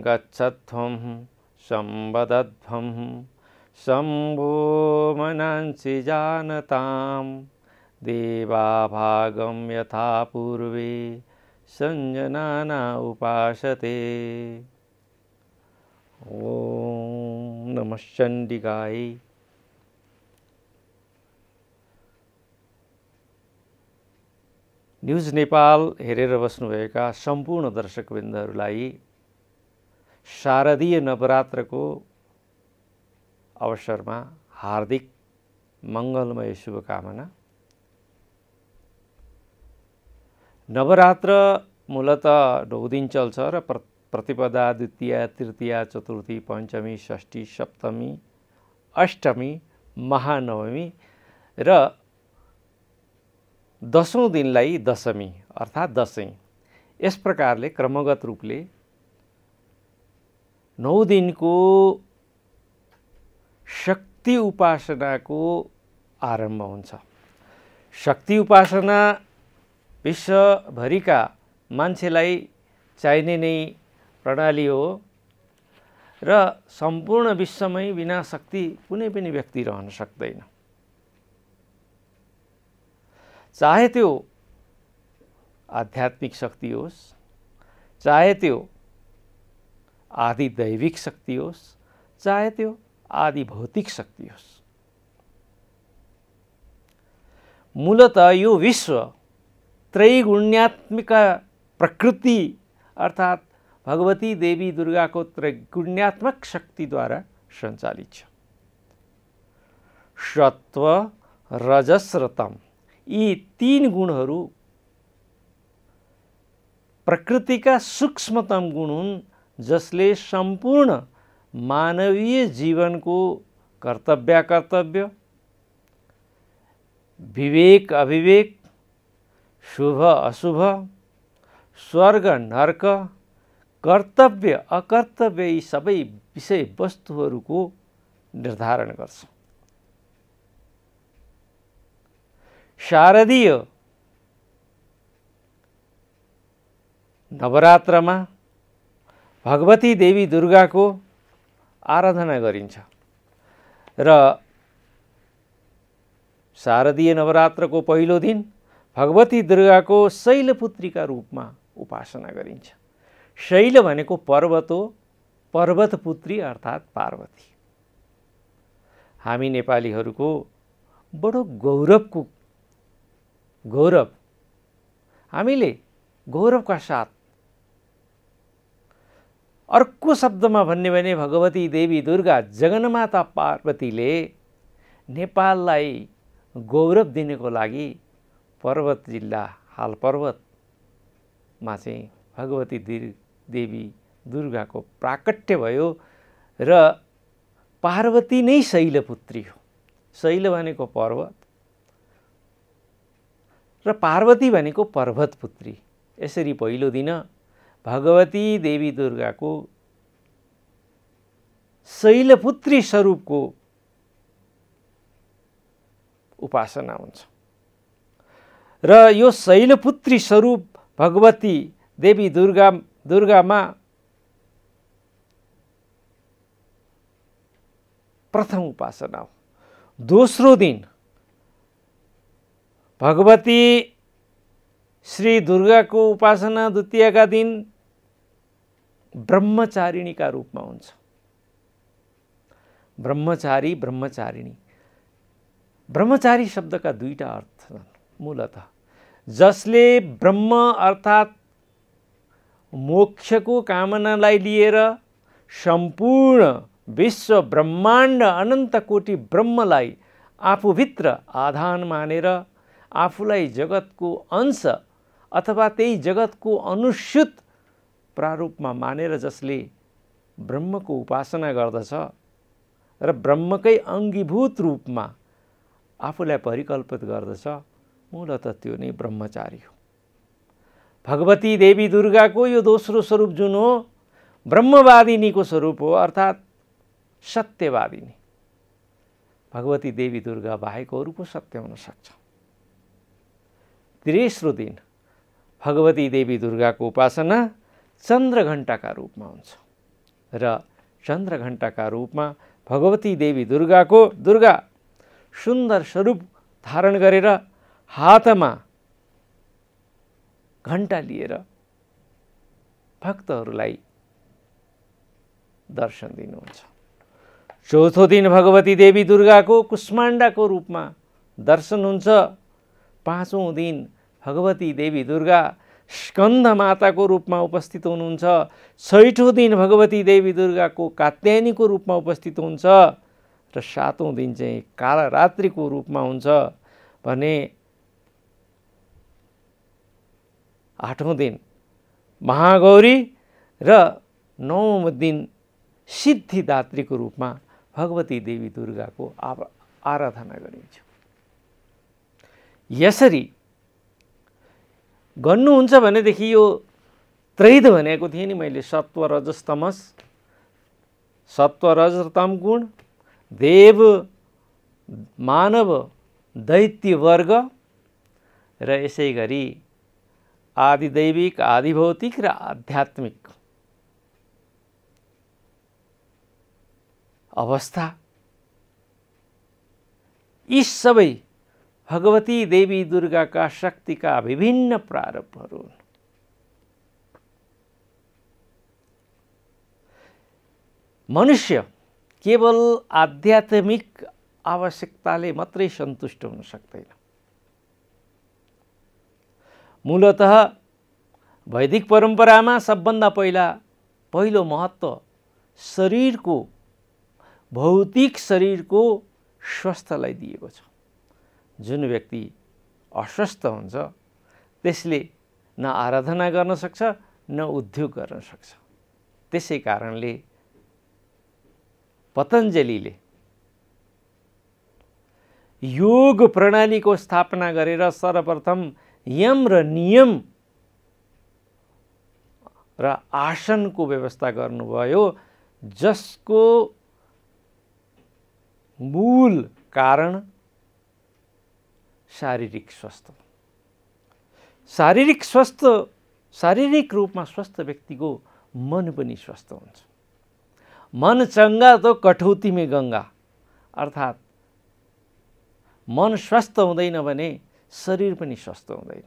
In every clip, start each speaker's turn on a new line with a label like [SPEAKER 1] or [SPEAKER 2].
[SPEAKER 1] गच्छध्वं संवदध्वं शम्भो मनांसि जानतां देवाभागं यथा पूर्वे संजनाना उपासते। ओम नमः चण्डिकाय। न्यूज नेपाल हेरेर बस्नुभएका सम्पूर्ण दर्शकवृन्दहरूलाई शारदीय नवरात्रको अवसरमा हार्दिक मङ्गलमय शुभकामना। नवरात्र मूलतः 9 दिन चल्छ र प्रतिपदा, द्वितीया, तृतीया, चतुर्थी, पञ्चमी, षष्ठी, सप्तमी, अष्टमी, महानवमी र 10औं दिनलाई दशमी अर्थात् दशैं, यस प्रकारले क्रमगत रूपले 9 दिनको शक्ति उपासनाको आरम्भ हुन्छ। शक्ति उपासना विश्वभरिका मान्छेलाई चाहिने नै प्रणाली हो र सम्पूर्ण विश्वमै बिना शक्ति कुनै पनि व्यक्ति रहन सक्दैन। चाहे त्यो आध्यात्मिक शक्ति होस्, चाहे त्यो आदि दैविक शक्ति होस्, चाहे त्यो आदि भौतिक शक्ति होस्। मूलतः यो विश्व त्रैगुण्यात्मिक प्रकृति अर्थात् भगवती देवी दुर्गाको त्रैगुण्यात्मक शक्तिद्वारा सञ्चालित छ। सत्व, रजस र तम यी 3 गुणहरू प्रकृतिका सूक्ष्मतम गुण हुन्, जसले सम्पूर्ण मानवीय जीवनको कर्तव्य, विवेक अविवेक, शुभ अशुभ, स्वर्ग नर्क, कर्तव्य अकर्तव्य यी सबै विषय वस्तुहरूको निर्धारण गर्छ। शारदीय नवरात्रमा भगवती देवी दुर्गाको आराधना गरिन्छ र शारदीय नवरात्रको पहिलो दिन भगवती दुर्गाको शैलपुत्रीका रूपमा उपासना गरिन्छ। शैल भनेको पर्वत हो, पर्वतपुत्री अर्थात् पार्वती। हामी नेपालीहरूको बडो गौरव हामीले गौरवका साथ अर्को शब्दमा भन्ने भने भगवती देवी दुर्गा जगन्माता पार्वतीले नेपाललाई गौरव दिनको लागि पर्वत जिल्ला हाल पर्वतमा चाहिँ भगवती देवी दुर्गाको प्राकट्य भयो र पार्वती नै शैलपुत्री हो। शैल भनेको पर्वत र पार्वती भनेको पर्वतपुत्री। यसरी पहिलो दिन भगवती देवी दुर्गाको शैलपुत्री स्वरूपको उपासना हुन्छ र यो शैलपुत्री स्वरूप भगवती देवी दुर्गामा प्रथम उपासना हो। दोस्रो दिन भगवती श्री दुर्गाको उपासना द्वितीयका दिन ब्रह्मचारिणीका रूपमा हुन्छ। ब्रह्मचारी, ब्रह्मचारिणी, ब्रह्मचारी शब्दका 2टा अर्थ छन् मूलतः। जसले ब्रह्म अर्थात् मोक्षको कामनालाई लिएर सम्पूर्ण विश्व ब्रह्माण्ड अनन्त कोटि ब्रह्मलाई आफूभित्र आधान मानेर आफूलाई जगतको अंश अथवा त्यही जगतको अनुस्यूत प्रारूपमा मानेर जसले ब्रह्मको उपासना गर्दछ र ब्रह्मकै अंगीभूत रूपमा आफूलाई परिकल्पित गर्दछ, मूलतः त्यो नै ब्रह्मचारी हो। भगवती देवी दुर्गाको यो दोस्रो स्वरूप जुन हो ब्रह्मवादिनीको स्वरूप हो अर्थात् सत्यवादिनी। भगवती देवी दुर्गा बाहेक अरू पो सत्य हुन सक्छ। तेस्रो दिन भगवती देवी दुर्गाको उपासना चन्द्रघण्टाका रूपमा हुन्छ र चन्द्रघण्टाका रूपमा भगवती देवी दुर्गा सुन्दर स्वरूप धारण गरेर हातमा घण्टा लिएर भक्तहरूलाई दर्शन दिनुहुन्छ। चौथो दिन भगवती देवी दुर्गाको कुष्माण्डाको रूपमा दर्शन हुन्छ। पाँचौं दिन भगवती देवी दुर्गा स्कन्द माताको रूपमा उपस्थित हुनुहुन्छ। छैठौं दिन भगवती देवी दुर्गाको कात्यायनीको रूपमा उपस्थित हुन्छ र सातौं दिन चाहिँ कालरात्रिको रूपमा हुन्छ भने आठौं दिन महागौरी र नौौं दिन सिद्धिदात्रीको रूपमा भगवती देवी दुर्गाको आराधना गरिन्छ। यसरी गर्नुहुन्छ भनेदेखि यो त्रैध भनेको थिएँ नि मैले, सत्व रजस तमस, सत्व रजस तम गुण, देव मानव दैत्य वर्ग र यसै गरी आदिदैविक आदिभौतिक र आध्यात्मिक अवस्था, यी सबै भगवती देवी दुर्गाका शक्तिका विभिन्न प्रारम्भहरू हुन्। मनुष्य केवल आध्यात्मिक आवश्यकताले मात्रै सन्तुष्ट हुन सक्दैन। मूलतः वैदिक परम्परामा सबभन्दा पहिलो महत्त्व शरीरको, भौतिक शरीरको स्वस्थलाई दिएको छ। जुन व्यक्ति अस्वस्थ हुन्छ त्यसले न आराधना गर्न सक्छ न उद्योग गर्न सक्छ। त्यसै कारणले पतञ्जलिले योग प्रणालीको स्थापना गरेर सर्वप्रथम यम र नियम र आसनको व्यवस्था गर्नुभयो, जसको मूल कारण शारीरिक स्वास्थ्य। शारीरिक रूपमा स्वस्थ व्यक्तिको मन पनि स्वस्थ हुन्छ। मन चंगा तो कठौती में गंगा, अर्थात मन स्वस्थ हुँदैन भने शरीर पनि स्वस्थ हुँदैन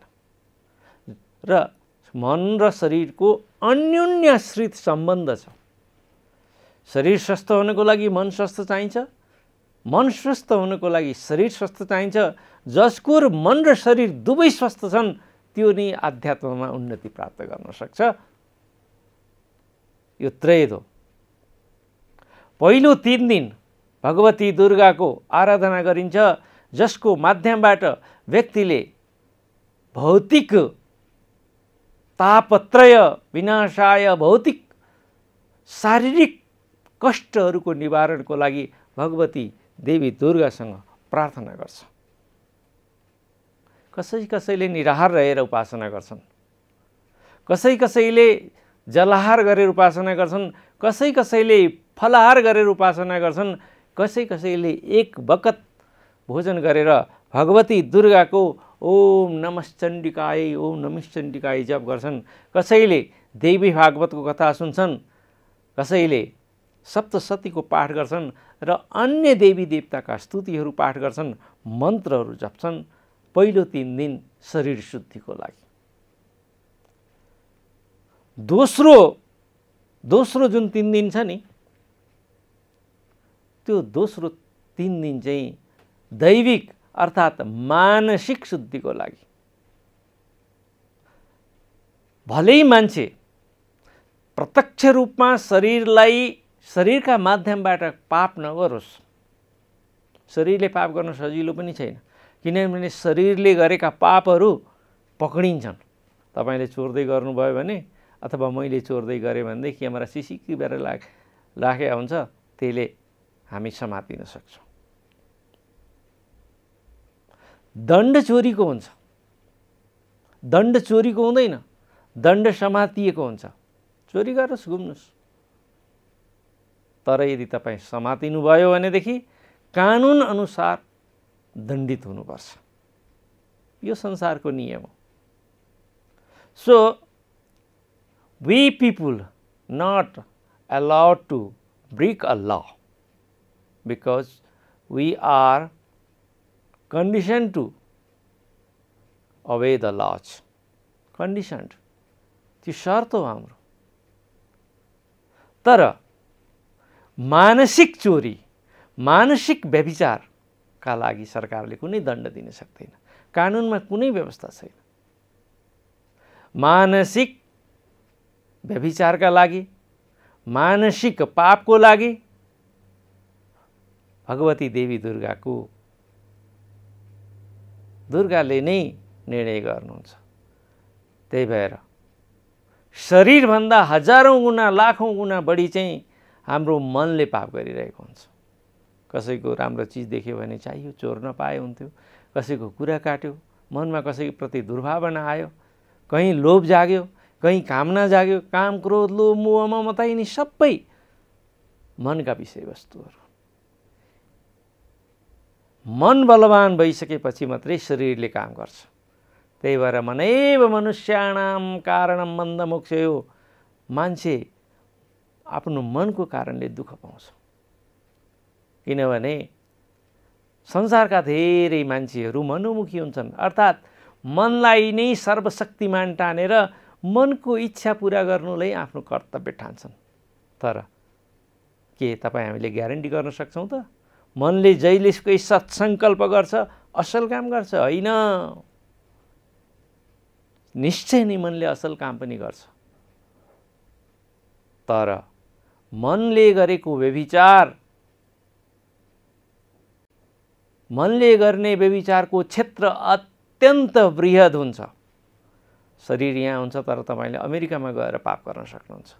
[SPEAKER 1] र मन र शरीरको अन्योन्याश्रित सम्बन्ध छ। शरीर स्वस्थ हुनको लागि मन स्वस्थ चाहिन्छ, मन स्वस्थ हुनको लागि शरीर स्वस्थ चाहिन्छ। जसको मन र शरीर दुवै स्वस्थ छन् त्यो नै आध्यात्ममा उन्नति प्राप्त गर्न सक्छ। यो त्रैध हो। पहिलो 3 दिन भगवती दुर्गाको आराधना गरिन्छ, जसको माध्यमबाट व्यक्तिले भौतिक तापत्रय विनाशाय, भौतिक शारीरिक कष्टहरूको निवारणको लागि भगवती देवी दुर्गासँग प्रार्थना गर्छ। कसैले निराहार रहेर उपासना गर्छन्, कसैले जलाहार गरेर उपासना गर्छन्, कसैले फलाहार गरेर उपासना गर्छन्, कसैले एक बखत भोजन गरेर भगवती दुर्गाको ओम नमश्चण्डिकाय ओम नमश्चण्डिकाय जप गर्छन्, कसैले देवी भागवतको कथा सुन्छन्, कसैले सप्तशतीको पाठ गर्छन् र अन्य देवी देवताका स्तुतिहरू पाठ गर्छन्, मन्त्रहरू जप्छन्। पहिलो 3 दिन शरीर शुद्धिको लागि। दोस्रो जुन 3 दिन छ नि, त्यो दोस्रो 3 दिन चाहिँ दैविक अर्थात मानसिक शुद्धिको लागि। भलै मान्छे प्रत्यक्ष रूपमा शरीरका माध्यमबाट पाप नगरोस्, शरीरले पाप गर्न सजिलो पनि छैन, किनभने शरीरले गरेका पापहरू पक्डिन्छन्। तपाईले चोर्दै गर्नुभयो भने अथवा मैले चोर्दै गरेँ भनेदेखि क्यामेरा सिसिकी बेर राखेको हुन्छ, त्यसले हामी समातिन सक्छौँ। दण्ड चोरीको हुन्छ, दण्ड चोरीको हुँदैन, दण्ड समातिएको हुन्छ। चोरी गर्नुहोस्, घुम्नुहोस्, तर यदि तपाईँ समातिनु भयो भनेदेखि कानुन अनुसार दण्डित हुनुपर्छ। यो संसारको नियम हो। So we people not allowed to break a law because we are conditioned to obey the laws. Conditioned. त्यो शर्त हो हाम्रो. तर मानसिक चोरी, मानसिक व्यभिचारका लागि सरकारले कुनै दण्ड दिन सक्दैन. कानुनमा कुनै व्यवस्था छैन. मानसिक व्यभिचारका लागि, मानसिक पापको लागि भगवती देवी दुर्गाले नै निर्णय गर्नुहुन्छ. त्यही भएर शरीरभन्दा हजारौं गुणा लाखौं गुणा बढी चाहिँ हाम्रो मनले पाप गरिरहेको हुन्छ. कसैको राम्रो चिज देख्यो भने चाहियो, चोर्न पाए हुन्थ्यो. कसैको कुरा काट्यो, मनमा कसैप्रति दुर्भावना आयो, कहीँ लोभ जाग्यो, कहीँ कामना जाग्यो. काम, क्रोध, लोभ, मोह, ममता यिनी सबै मनका विषयवस्तुहरू. मन बलवान भइसकेपछि मात्रै शरीरले काम गर्छ. त्यही भएर मनैव मनुष्याणाम कारणम बन्धमोक्षयो. मान्छे आफ्नो मनको कारणले दुःख पाउँछ. किनभने संसारका धेरै मान्छेहरू मनोमुखी हुन्छन्. अर्थात् मनलाई नै सर्वशक्तिमान ठानेर मनको इच्छा पूरा गर्नुलाई आफ्नो कर्तव्य ठान्छन्. तर के तपाईँ हामीले ग्यारेन्टी गर्न सक्छौँ त मनले जहिलेकै सत्सङ्कल्प गर्छ असल काम गर्छ? होइन. निश्चय नै मनले असल काम पनि गर्छ. तर मनले गरेको व्यभिचार, मनले गर्ने व्यभिचारको क्षेत्र अत्यन्त बृहद हुन्छ. शरीर यहाँ हुन्छ तर तपाईँले अमेरिकामा गएर पाप गर्न सक्नुहुन्छ.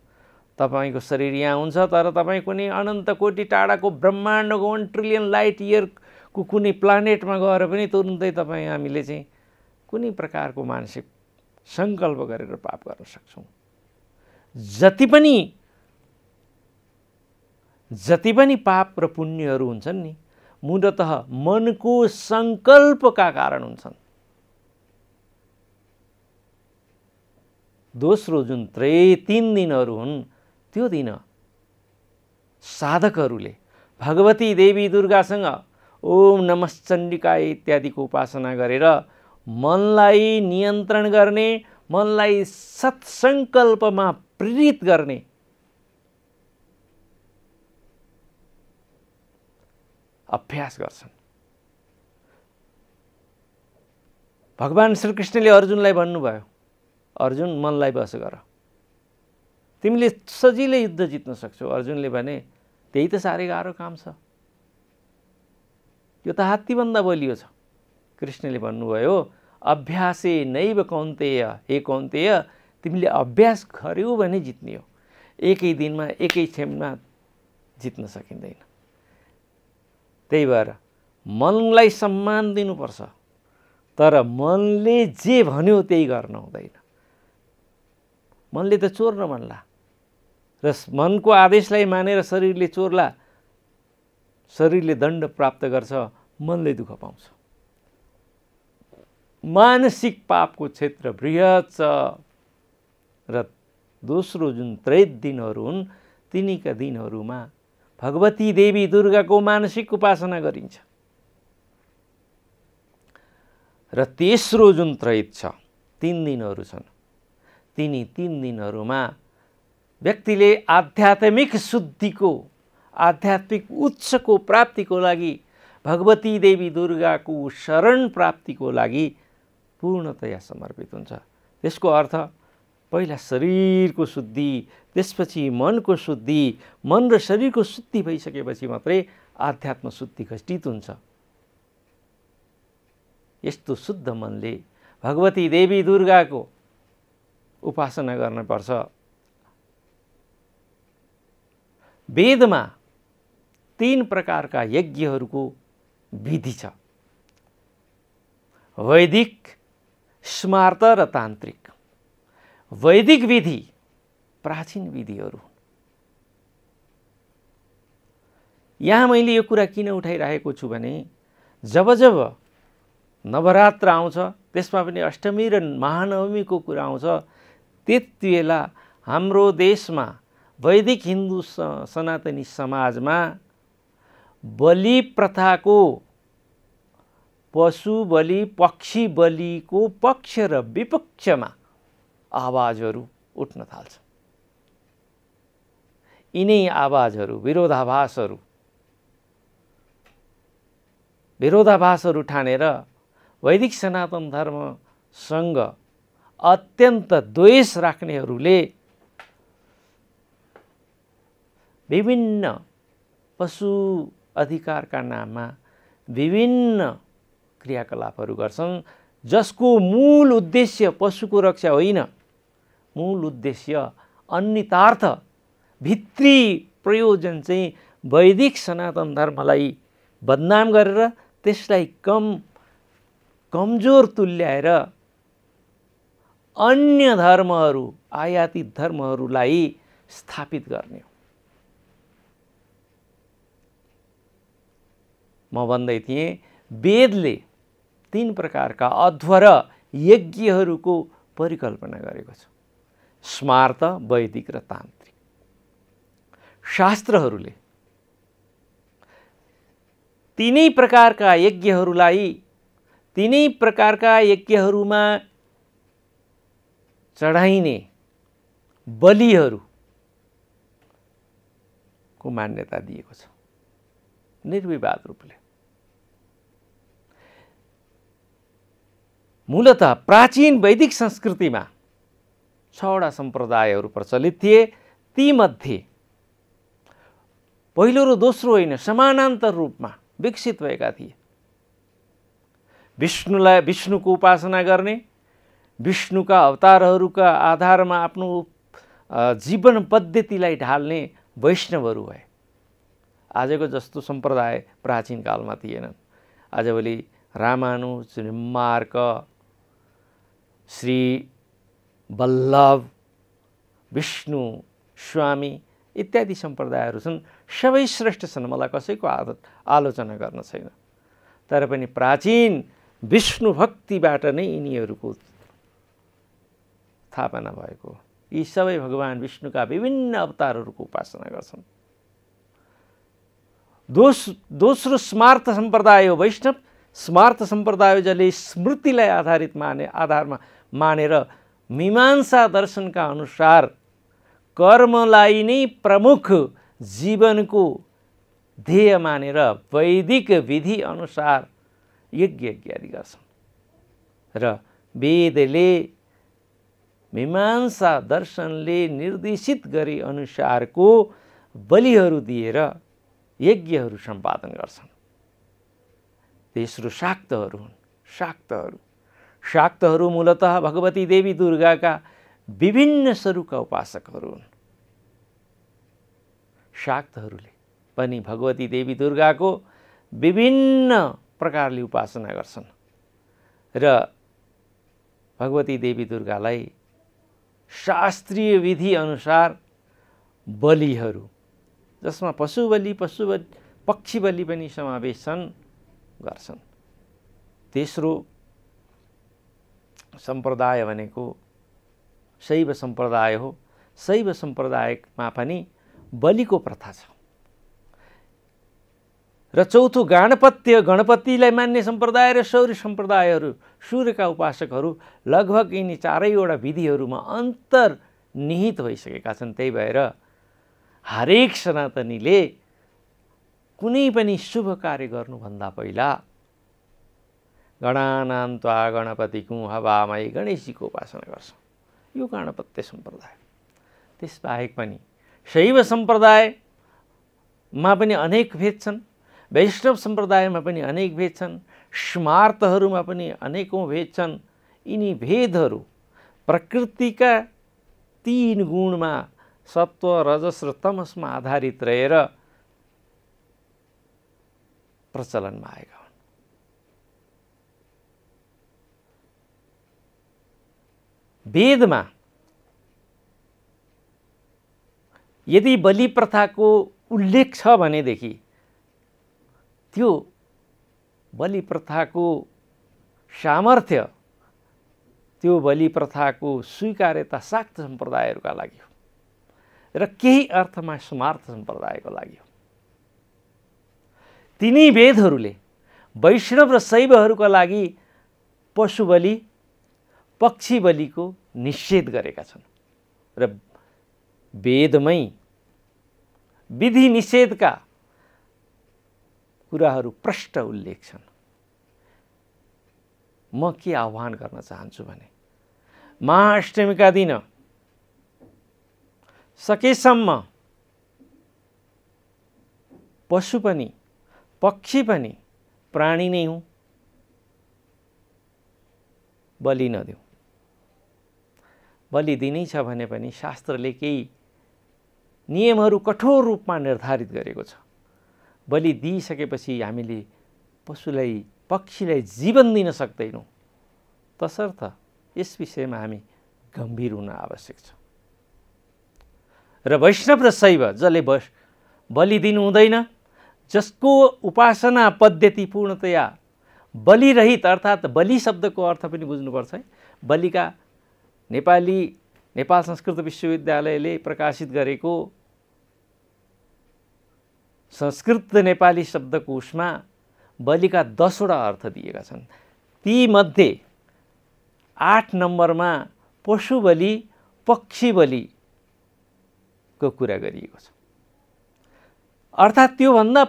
[SPEAKER 1] तपाईँको शरीर यहाँ हुन्छ तर तपाईँ कुनै अनन्त कोटि टाढाको ब्रह्माण्डको 1 ट्रिलियन लाइट इयरको कुनै प्लानेटमा गएर पनि तुरुन्तै हामीले चाहिँ कुनै प्रकारको मानसिक सङ्कल्प गरेर पाप गर्न सक्छौँ. जति पनि पाप र पुण्यहरू हुन्छन् नि मूलतः मनको सङ्कल्पका कारण हुन्छन्. दोस्रो जुन 3 दिनहरू हुन् त्यो दिन साधकहरूले भगवती देवी दुर्गासँग ओम नमश्चण्डिकाय इत्यादिको उपासना गरेर मनलाई नियन्त्रण गर्ने, मनलाई सत्सङ्कल्पमा प्रेरित गर्ने अभ्यास गर्छन्. भगवान श्रीकृष्णले अर्जुनलाई भन्नुभयो, अर्जुन मनलाई बस गर, तिमीले सजिलै युद्ध जित्न सक्छौ. अर्जुनले भने त्यही त साह्रै गाह्रो काम छ, यो त हात्तीभन्दा बलियो छ. कृष्णले भन्नुभयो अभ्यासे नैव कौन्तेय, हे कौन्तेय तिमीले अभ्यास गर्यौ भने जित्ने हो. एकै दिनमा एकै क्षणमा जित्न सकिँदैन. त्यही भएर मनलाई सम्मान दिनुपर्छ. तर मनले जे भन्यो त्यही गर्न हुँदैन. मनले त चोर्न मनला र मनको आदेशलाई मानेर शरीरले चोर्ला, शरीरले दण्ड प्राप्त गर्छ, मनले दुःख पाउँछ. मानसिक पापको क्षेत्र बृहत छ. र दोस्रो जुन 3 दिनहरू हुन् तिनीका दिनहरूमा भगवती देवी दुर्गाको मानसिक उपासना गरिन्छ. र तेस्रो जुन त्रैत छ, 3 दिनहरू छन्, तिनी 3 दिनहरूमा व्यक्तिले आध्यात्मिक शुद्धिको, आध्यात्मिक उच्चको प्राप्तिको लागि, भगवती देवी दुर्गाको शरण प्राप्तिको लागि पूर्णतया समर्पित हुन्छ. त्यसको अर्थ पहिला शरीरको शुद्धि, त्यसपछि मनको शुद्धि, मन र शरीरको शुद्धि भइसकेपछि मात्रै आध्यात्म शुद्धि घटित हुन्छ. यस्तो शुद्ध मनले भगवती देवी दुर्गाको उपासना गर्नुपर्छ. वेदमा 3 प्रकारका यज्ञहरूको विधि छ, वैदिक, स्मार्त र तान्त्रिक. वैदिक विधि प्राचीन विधिहरू. यहाँ मैले यो कुरा किन उठाइरहेको छु भने जब जब नवरात्र आउँछ, त्यसमा पनि अष्टमी र महानवमीको कुरा आउँछ, त्यति बेला हाम्रो देशमा वैदिक हिन्दू सनातनी समाजमा बलि प्रथाको, पशु बलि, पक्षी बलिको पक्ष र विपक्षमा आवाजहरू उठ्न थाल्छ। यिनै आवाजहरू, विरोधाभासहरू ठानेर वैदिक सनातन धर्मसँग अत्यन्त द्वेष राख्नेहरूले विभिन्न पशु अधिकारका नाममा विभिन्न क्रियाकलापहरू गर्छन्, जसको मूल उद्देश्य पशुको रक्षा होइन। मूल उद्देश्य अन्यतार्थ भित्री प्रयोजन चाहिँ वैदिक सनातन धर्मलाई बदनाम गरेर त्यसलाई कमजोर तुल्याएर अन्य धर्महरू, आयातित धर्महरूलाई स्थापित गर्ने हो। म भन्दै थिएँ वेदले 3 प्रकारका अध्वर यज्ञहरूको परिकल्पना गरेको छ, स्मार्त, वैदिक र तान्त्रिक। शास्त्रहरूले तीनै प्रकारका यज्ञहरूलाई, तीनै प्रकारका यज्ञहरूमा चढाइने बलिहरूको मान्यता दिएको छ निर्विवाद रूपले। मूलतः प्राचीन वैदिक संस्कृतिमा 6वटा सम्प्रदायहरू प्रचलित थिए। तीमध्ये पहिलो र दोस्रो होइन, समानान्तर रूपमा विकसित भएका थिए। विष्णुको उपासना गर्ने, विष्णुका अवतारहरूका आधारमा आफ्नो जीवन पद्धतिलाई ढाल्ने वैष्णवहरू भए। आजको जस्तो सम्प्रदाय प्राचीन कालमा थिएनन्। आजभोलि रामानुज, निम्बार्क, श्री वल्लभ, विष्णु स्वामी इत्यादि सम्प्रदायहरू छन्। सबै श्रेष्ठ छन्, मलाई कसैको आलोचना गर्न छैन। तर पनि प्राचीन विष्णु भक्तिबाट नै यिनीहरूको स्थापना भएको। यी सबै भगवान विष्णुका विभिन्न अवतारहरूको उपासना गर्छन्। दोस्रो स्मार्त सम्प्रदाय हो वैष्णव। स्मार्त सम्प्रदाय जसले स्मृतिलाई आधारमा मानेर मीमांसा दर्शनका अनुसार कर्मलाई नै प्रमुख जीवनको ध्येय मानेर वैदिक विधि अनुसार यज्ञ इत्यादि गर्छन् र वेदले मीमांसा दर्शनले निर्देशित गरे अनुसारको बलिहरू दिएर यज्ञहरू सम्पादन गर्छन्। तेस्रो शाक्तहरू हुन्। शाक्तहरू मूलतः भगवती देवी दुर्गाका विभिन्न स्वरूपका उपासकहरू हुन्। शाक्तहरूले पनि भगवती देवी दुर्गाको विभिन्न प्रकारले उपासना गर्छन् र भगवती देवी दुर्गालाई शास्त्रीय विधि अनुसार बलिहरू, जसमा पशु बलि, पक्षी बलि पनि समावेश गर्छन्। तेस्रो सम्प्रदाय भनेको शैव सम्प्रदाय हो। शैव सम्प्रदायमा पनि बलिको प्रथा छ। र चौथो गणपत्य, गणपतिलाई मान्ने सम्प्रदाय र शौर्य सम्प्रदायहरू, सूर्यका उपासकहरू लगभग यिनी चारैवटा विधिहरूमा अन्तर्निहित भइसकेका छन्। त्यही भएर हरेक सनातनीले कुनै पनि शुभ कार्य गर्नुभन्दा पहिला गणानां त्वा गणपतिकुं हवामय गणेशजीको उपासना गर्छ। यो गणपत्य सम्प्रदाय। त्यसबाहेक पनि शैव सम्प्रदायमा पनि अनेक भेद छन्, वैष्णव सम्प्रदायमा पनि अनेक भेद छन्, स्मार्तहरूमा पनि अनेकौं भेद छन्। यिनी भेदहरू प्रकृतिका 3 गुणमा सत्व, रजस र तमसमा आधारित रहेर प्रचलनमा आएका हुन्। वेदमा यदि बलि प्रथाको उल्लेख छ भनेदेखि त्यो बलि प्रथाको सामर्थ्य, त्यो बलि प्रथाको स्वीकार्यता शाक्त सम्प्रदायहरूका लागि हो। र केही अर्थमा स्मार्त सम्प्रदायको लागि हो। तिनी वेदहरूले वैष्णव र शैवहरूका लागि पशु बलि, पक्षी बलिको निषेध गरेका छन् र वेदमै विधि निषेधका कुराहरू प्रष्ट उल्लेख छन्। म के आह्वान गर्न चाहन्छु भने महाअष्टमीका दिन सकेसम्म पशु पनि पक्षी पनि प्राणी नै हुँ, बलि नदेऊ। बलि दिनै छ भने पनि शास्त्रले केही नियमहरू कठोर रूपमा निर्धारित गरेको छ। बलि दिइसकेपछि हामीले पशुलाई पक्षीलाई जीवन दिन सक्दैनौँ। तसर्थ यस विषयमा हामी गम्भीर हुन आवश्यक छ। र वैष्णव र शैव जसले बलि दिनु हुँदैन, जसको उपासना पद्धति पूर्णतया बलिरहित, अर्थात् बलि शब्दको अर्थ पनि बुझ्नुपर्छ है। बलिका नेपाल संस्कृत विश्वविद्यालयले प्रकाशित गरेको संस्कृत नेपाली शब्दकोशमा बलिका 10 वटा अर्थ दिएका छन्। ती मध्ये 8 नम्बरमा पशु बलि, पक्षी बलिको कुरा गरिएको छ। अर्थात् त्योभन्दा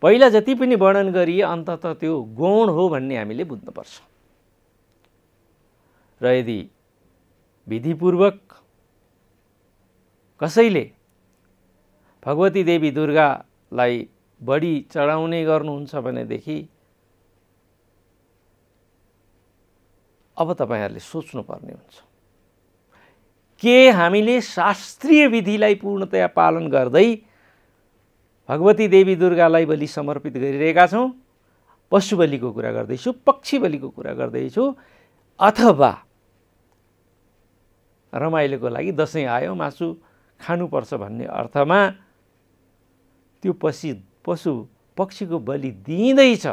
[SPEAKER 1] पहिला जति पनि वर्णन गरिए अन्ततः त्यो गौण हो भन्ने हामीले बुझ्नुपर्छ। र यदि विधिपूर्वक कसैले भगवती देवी दुर्गालाई बढी चढाउने गर्नुहुन्छ भनेदेखि अब तपाईहरुले सोच्नुपर्ने हुन्छ, के हामीले शास्त्रीय विधिलाई पूर्णतया पालन गर्दै भगवती देवी दुर्गालाई बलि समर्पित गरिरहेका छौं? पशु बलिको कुरा गर्दैछु, पक्षी बलिको कुरा गर्दैछु, अथवा रमाइलोको लागि दशैं आयो मासु खानुपर्छ भन्ने अर्थमा त्यो पशु पक्षीको बलि दिइँदैछ।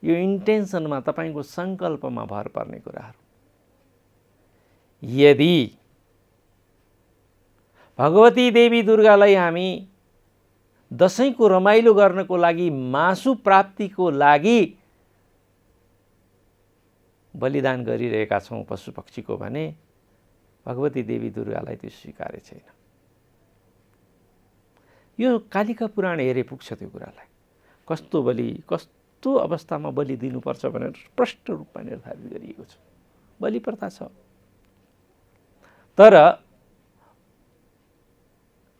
[SPEAKER 1] यो इन्टेन्सनमा, तपाईको संकल्पमा भर पर्ने कुराहरू। यदि भगवती देवी दुर्गालाई हामी दशैंको रमाइलो गर्नको लागि, मासु प्राप्तिको लागि बलिदान गरिरहेका छौं पशु पक्षीको भने भगवती देवी दुर्गालाई त्यो स्वीकार्य छैन। यो कालिका पुराण हेरे पुग्छ त्यो कुरालाई। कस्तो बलि, कस्तो अवस्थामा बलि दिनुपर्छ भनेर स्पष्ट रूपमा निर्धारित गरिएको छ। बलि प्रथा छ। तर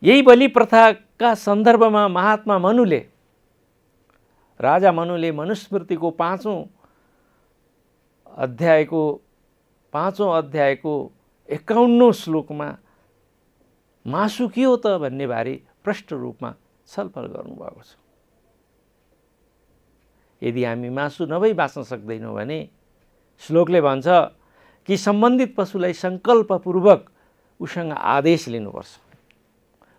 [SPEAKER 1] यही बलि प्रथाका सन्दर्भमा महात्मा मनुले, राजा मनुले मनुस्मृतिको 5औं अध्यायको 51औं श्लोकमा मासु के हो त भन्ने बारे प्रष्ट रूपमा छलफल गर्नुभएको छ। यदि हामी मासु नभई बाँच्न सक्दैनौँ भने श्लोकले भन्छ कि सम्बन्धित पशुलाई संकल्पपूर्वक उसँग आदेश लिनुपर्छ,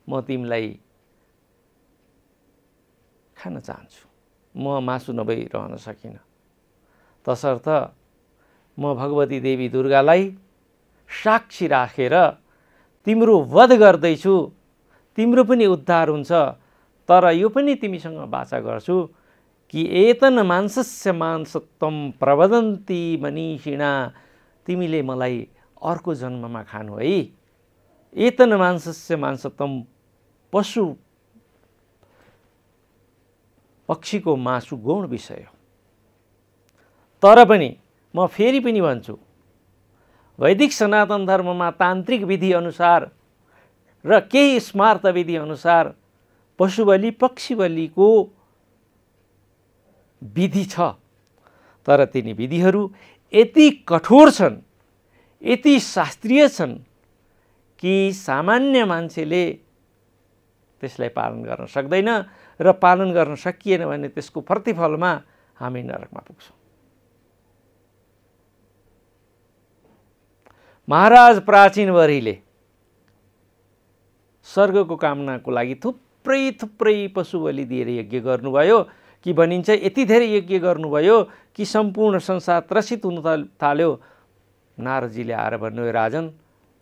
[SPEAKER 1] म तिमीलाई खान चाहन्छु, म मासु नभई रहन सकिनँ, तसर्थ म भगवती देवी दुर्गालाई साक्षी राखेर तिम्रो वध गर्दैछु, तिम्रो पनि उद्धार हुन्छ, तर यो पनि तिमीसँग वाचा गर्छु कि एतन मांसस्य मांसत्वम प्रवदन्ति मनीषिणा, तिमीले मलाई अर्को जन्ममा खानु है। एतन मांसस्य मांसत्वम, पशु पक्षीको मासु गौण विषय हो। तर पनि म फेरि पनि भन्छु, वैदिक सनातन धर्ममा तान्त्रिक विधि अनुसार र केही स्मार्त विधि अनुसार पशु बलि, पक्षी बलिको विधि छ। तर तिनी विधिहरू यति कठोर छन्, यति शास्त्रीय छन् कि सामान्य मान्छेले त्यसलाई पालन गर्न सक्दैन, र पालन गर्न सकिएन भने त्यसको प्रतिफलमा हामी नरकमा पुग्छौं। महाराज प्राचीन वरीले स्वर्गको कामनाको लागि थुप्रै पशु बलि दिएर यज्ञ गर्नुभयो कि भनिन्छ यति धेरै यज्ञ गर्नुभयो कि सम्पूर्ण संसार त्रसित हुन थाल्यो। नारदजीले आएर भन्नुभयो, राजन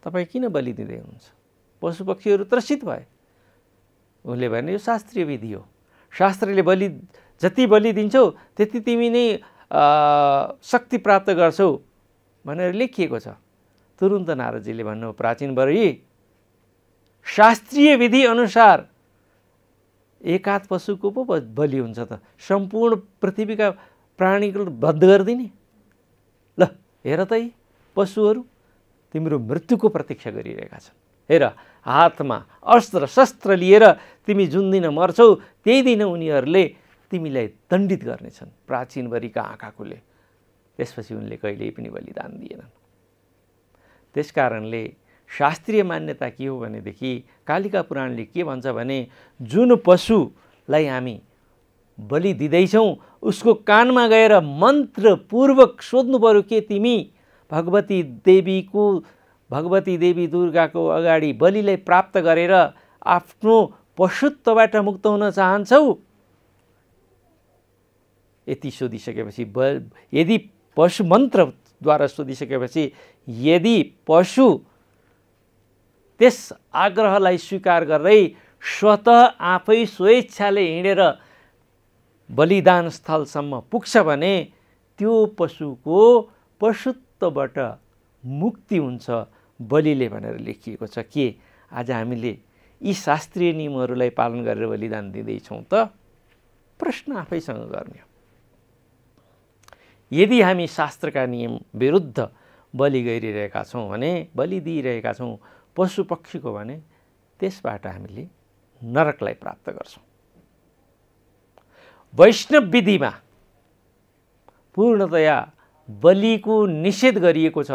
[SPEAKER 1] तपाईँ किन बलि दिँदै हुनुहुन्छ? पशुपक्षीहरू त्रसित भए। उसले भने यो शास्त्रीय विधि हो, शास्त्रले बलि जति बलि दिन्छौ त्यति तिमी नै शक्ति प्राप्त गर्छौ भनेर लेखिएको छ। तुरुन्त नारदजीले भन्नु, प्राचीन वरी, शास्त्रीय विधि अनुसार एकाध पशुको पो बलि हुन्छ त सम्पूर्ण पृथ्वीका प्राणीको बध गरिदिने? ल हेर त यी पशुहरू तिम्रो मृत्युको प्रतीक्षा गरिरहेका छन्। हेर, हातमा अस्त्र शस्त्र लिएर तिमी जुन दिन मर्छौ त्यही दिन उनीहरूले तिमीलाई दण्डित गर्नेछन्। प्राचीन वरीका आँखा खुले। त्यसपछि उनले कहिल्यै पनि बलिदान दिएनन्। त्यसकारणले शास्त्रीय मान्यता के हो भनेदेखि कालिका पुराणले के भन्छ भने जुन पशुलाई हामी बलि दिँदैछौँ उसको कानमा गएर मन्त्रपूर्वक सोध्नु पर्यो के तिमी भगवती देवी दुर्गाको अगाडि बलिलाई प्राप्त गरेर आफ्नो पशुत्वबाट मुक्त हुन चाहन्छौ? यति सोधिसकेपछि यदि पशु मन्त्रद्वारा सोधिसकेपछि यदि पशु त्यस आग्रहलाई स्वीकार गर्दै स्वतः आफै स्वेच्छाले हिँडेर बलिदान स्थलसम्म पुग्छ भने त्यो पशुको पशुत्वबाट मुक्ति हुन्छ बलिले भनेर लेखिएको छ। के आज हामीले यी शास्त्रीय नियमहरूलाई पालन गरेर बलिदान दिँदैछौँ त? प्रश्न आफैसँग गर्ने हो। यदि हामी शास्त्रका नियम विरुद्ध बलि गरिरहेका छौँ भने, बलि दिइरहेका छौँ पशु पक्षीको भने त्यसबाट हामीले नरकलाई प्राप्त गर्छौँ। वैष्णव विधिमा पूर्णतया बलिको निषेध गरिएको छ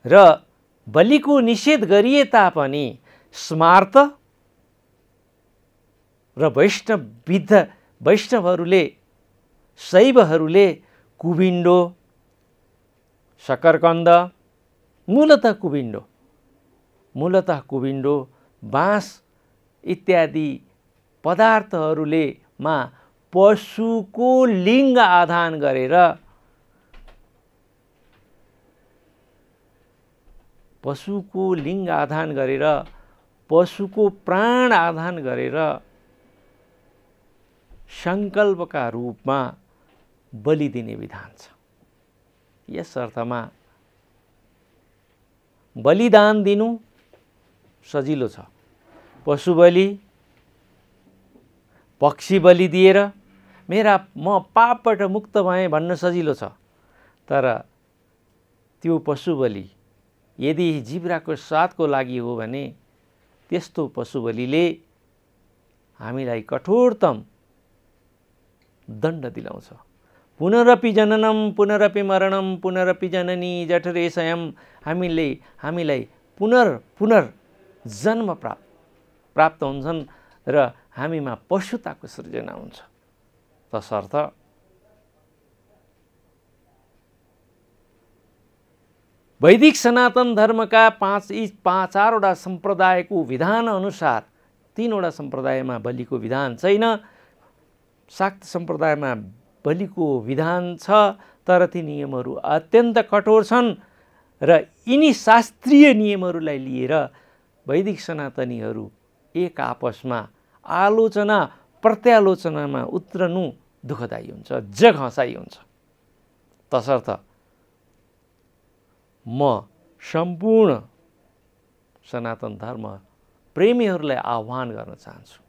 [SPEAKER 1] र बलिको निषेध गरिए तापनि स्मार्त र वैष्णवहरूले शैवहरूले कुबिन्डो, शकरकन्द, मूलतः कुबिन्डो, बाँस इत्यादि पदार्थहरूले पशुको लिङ्ग आधान गरेर पशुको प्राण आधान गरेर संकल्पका रूपमा बलि दिने विधान छ। यस अर्थमा बलिदान दिनु सजिलो छ। पशु बलि, पक्षी बलि दिएर म पापबाट मुक्त भएँ भन्न सजिलो छ। तर त्यो पशु बलि यदि जिब्राको स्वादको लागि हो भने त्यस्तो पशु बलिले हामीलाई कठोरतम दण्ड दिलाउँछ। पुनरपि जननम पुनरपि मरणम पुनरपि जननी जठरे स्वयं। हामीलाई पुनर्जन्म प्राप्त हुन्छन् र हामीमा पशुताको सृजना हुन्छ। तसर्थ वैदिक सनातन धर्मका चारवटा सम्प्रदायको विधान अनुसार 3वटा सम्प्रदायमा बलिको विधान छैन। शाक्त सम्प्रदायमा बलिको विधान छ, तर ती नियमहरू अत्यन्त कठोर छन् र यिनी शास्त्रीय नियमहरूलाई लिएर वैदिक सनातनीहरू एक आपसमा आलोचना प्रत्यालोचनामा उत्रनु दुःखदायी हुन्छ, जग हँसाइ हुन्छ। तसर्थ म सम्पूर्ण सनातन धर्म प्रेमीहरूलाई आह्वान गर्न चाहन्छु।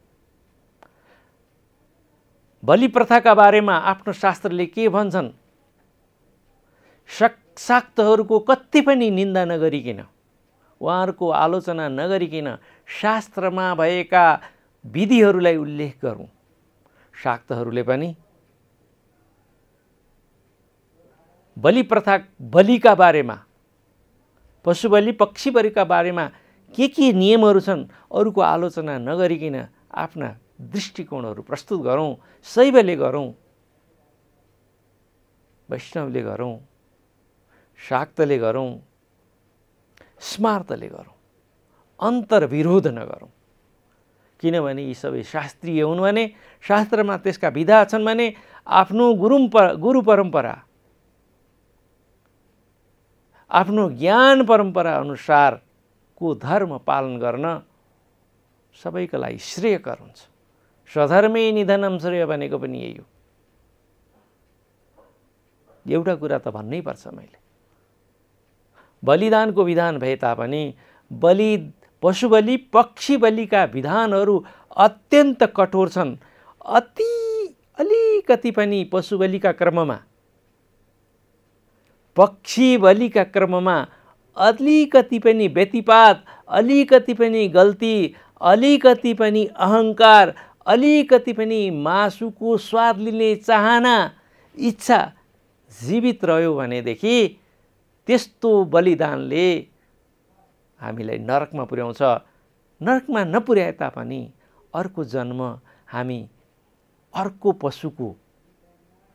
[SPEAKER 1] बलि प्रथाका बारेमा आफ्नो शास्त्रले के भन्छन्? शाक्तहरूको कति पनि निन्दा नगरिकन, उहाँहरूको आलोचना नगरिकन शास्त्रमा भएका विधिहरूलाई उल्लेख गरौँ। शाक्तहरूले पनि बलि प्रथा, बलिका बारेमा, पशु बलि, पक्षी बलिका बारेमा के नियमहरू छन् अरूको आलोचना नगरिकन आफ्ना दृष्टिकोणहरू प्रस्तुत गरौँ। शैवले गरौँ, वैष्णवले गरौँ, शाक्तले गरौँ, स्मार्तले गरौँ, अन्तर्विरोध नगरौँ। किनभने यी सबै शास्त्रीय हुन् भने, शास्त्रमा त्यसका विधा छन् भने आफ्नो गुरु परम्परा, आफ्नो ज्ञान परम्परा अनुसार को धर्म पालन गर्न सबैको लागि श्रेयकर हुन्छ। स्वधर्मे निधनम श्रेय भनेको पनि यही हो। एउटा कुरा त भन्नै पर्छ मैले, बलिदानको विधान भए तापनि पशु बलि पक्षी बलिका विधानहरू अत्यन्त कठोर छन्। अलिकति पनि पशु बलिका क्रममा, पक्षी बलिका क्रममा अलिकति पनि व्यतिपात, अलिकति पनि गल्ती, अलिकति पनि अहङ्कार, अलिकति पनि मासुको स्वाद लिने चाहना, इच्छा जीवित रह्यो भनेदेखि त्यस्तो बलिदानले हामीलाई नरकमा पुर्याउँछ। नरकमा नपुर्याए तापनि अर्को जन्म हामी अर्को पशुको,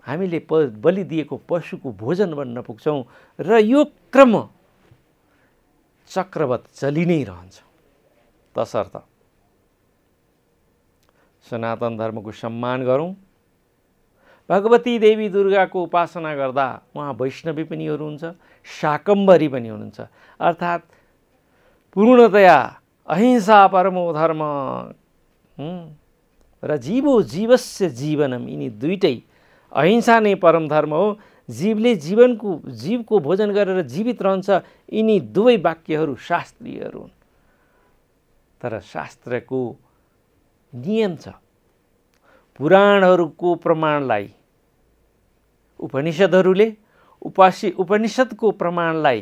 [SPEAKER 1] हामीले बलि दिएको पशुको भोजन बन्न पुग्छौँ र यो क्रम चक्रवत चलि नै रहन्छ। तसर्थ सनातन धर्मको सम्मान गरौँ। भगवती देवी दुर्गाको उपासना गर्दा उहाँ वैष्णवी पनि हुनुहुन्छ, शाकम्भरी पनि हुनुहुन्छ। अर्थात् पूर्णतया अहिंसा परमो धर्म र जीवो जीवस्य जीवनम, यिनी दुईटै, अहिंसा नै परम धर्म हो, जीवले जीवको भोजन गरेर जीवित रहन्छ, यिनी दुवै वाक्यहरू शास्त्रीयहरू हुन्। तर शास्त्रको नियम छ, पुराणहरूको प्रमाणलाई उपनिषदको प्रमाणलाई,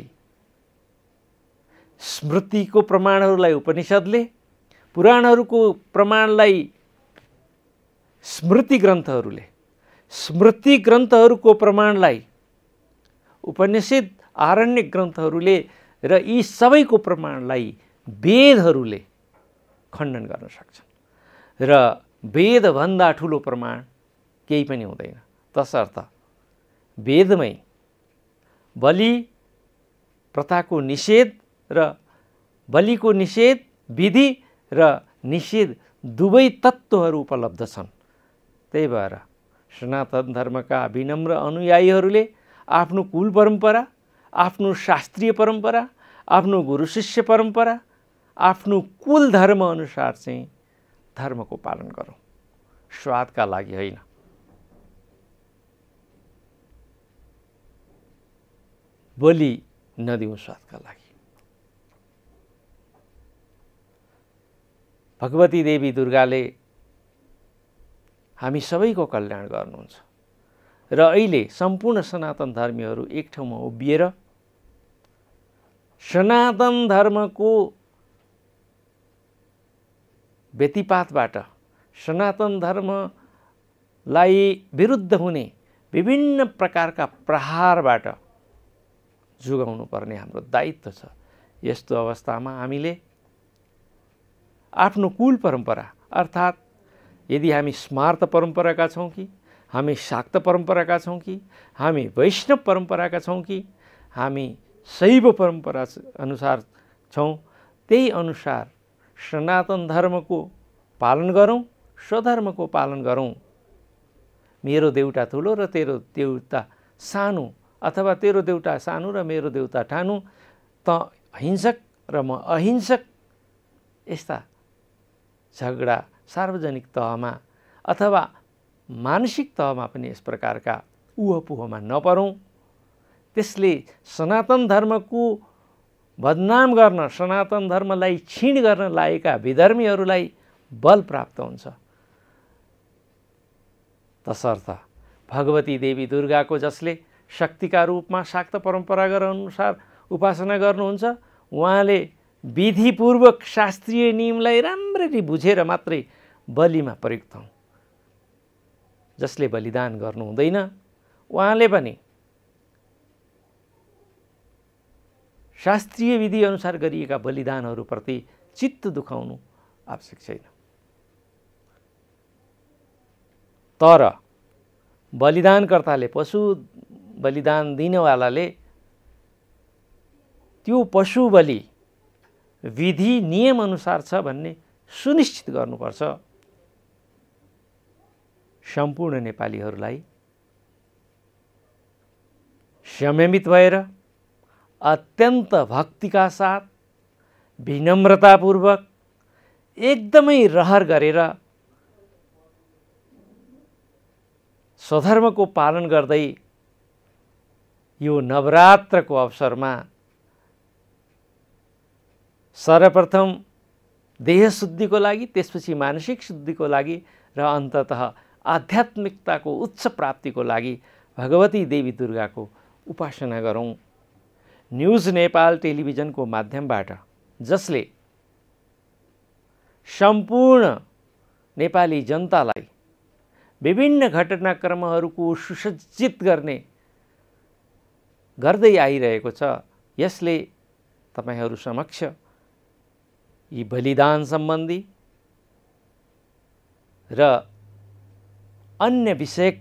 [SPEAKER 1] स्मृतिको प्रमाणहरूलाई उपनिषदले, पुराणहरूको प्रमाणलाई स्मृति ग्रन्थहरूले, स्मृति ग्रन्थहरूको प्रमाणलाई उपनिषद आरण्य ग्रन्थहरूले र यी सबैको प्रमाणलाई वेदहरूले खण्डन गर्न सक्छन्। र वेदभन्दा ठुलो प्रमाण केही पनि हुँदैन। तसर्थ वेदमै बलि प्रथाको निषेध र बलिको निषेध विधि र निषेध दुवै तत्त्वहरू उपलब्ध छन्। त्यही भएर सनातन धर्मका विनम्र अनुयायीहरूले आफ्नो कुल परम्परा, आफ्नो शास्त्रीय परम्परा, आफ्नो गुरु शिष्य परम्परा, आफ्नो कुल धर्म अनुसार चाहिँ धर्मको पालन गरौँ, स्वादका लागि होइन। बलि नदिउँ स्वादका लागि। भगवती देवी दुर्गाले हामी सबैको कल्याण गर्नुहुन्छ र अहिले सम्पूर्ण सनातन धर्मीहरू एक ठाउँमा उभिएर सनातन धर्मको व्यतिपातबाट, सनातन धर्मलाई विरुद्ध हुने विभिन्न प्रकारका प्रहारबाट जोगाउनु पर्ने हाम्रो दायित्व छ। यस्तो अवस्थामा हामीले आफ्नो कुल परम्परा, अर्थात् यदि हामी स्मार्त परम्पराका छौँ कि, हामी शाक्त परम्पराका छौँ कि, हामी वैष्णव परम्पराका छौँ कि, हामी शैव परम्परा अनुसार छौँ, त्यही अनुसार सनातन धर्मको पालन गरौँ, स्वधर्मको पालन गरौँ। मेरो देउता ठुलो र तेरो देउता सानो, अथवा तेरो देउता सानो र मेरो देउता ठानु, त हिंसक र म अहिंसक, यस्ता झगडा सार्वजनिक तहमा अथवा मानसिक तहमा पनि यस प्रकारका उहपुहमा नपरौँ। त्यसले सनातन धर्मको बदनाम गर्न, सनातन धर्मलाई क्षीण गर्न लागेका विधर्मीहरूलाई बल प्राप्त हुन्छ। तसर्थ भगवती देवी दुर्गाको जसले शक्तिका रूपमा शाक्त परम्परागत अनुसार उपासना गर्नुहुन्छ, उहाँले विधिपूर्वक शास्त्रीय नियमलाई राम्ररी बुझेर मात्रै बलिमा प्रयुक्त हौँ। जसले बलिदान गर्नु हुँदैन, उहाँले पनि शास्त्रीय विधि अनुसार गरिएका बलिदानहरूप्रति चित्त दुखाउनु आवश्यक छैन। तर बलिदानकर्ताले, पशु बलिदान दिनेवालाले त्यो पशु बलि विधि नियम अनुसार छ भन्ने सुनिश्चित गर्नुपर्छ। सम्पूर्ण नेपालीहरूलाई संयमित भएर अत्यन्त भक्तिका साथ विनम्रतापूर्वक एकदमै रहर गरेर स्वधर्मको पालन गर्दै यो नवरात्रको अवसरमा सर्वप्रथम देह शुद्धिको लागि, त्यसपछि मानसिक शुद्धिको लागि र अन्ततः आध्यात्मिकताको उच्च प्राप्तिको लागि भगवती देवी दुर्गाको उपासना गरौँ। न्युज नेपाल टेलिभिजनको माध्यमबाट, जसले सम्पूर्ण नेपाली जनतालाई विभिन्न घटनाक्रमहरूको सुसज्जित गर्दै आइरहेको छ, यसले तपाईहरू समक्ष यी बलिदान सम्बन्धी र अन्य विषयक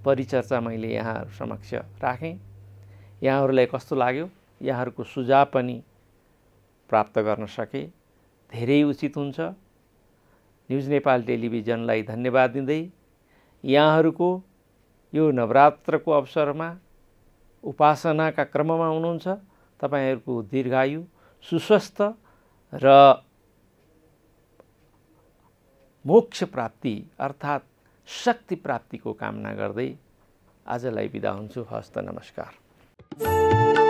[SPEAKER 1] परिचर्चा मैले यहाँहरू समक्ष राखेँ। यहाँहरूलाई कस्तो लाग्यो, यहाँहरूको सुझाव पनि प्राप्त गर्न सके धेरै उचित हुन्छ। न्युज नेपाल टेलिभिजनलाई धन्यवाद दिँदै यहाँहरूको यो नवरात्रको अवसरमा उपासनाका क्रममा हुनुहुन्छ, तपाईहरूको दीर्घायु, सुस्वस्थ र मोक्ष प्राप्ति अर्थात् शक्ति प्राप्तिको कामना गर्दै आजलाई बिदा हुन्छु। हस्त नमस्कार।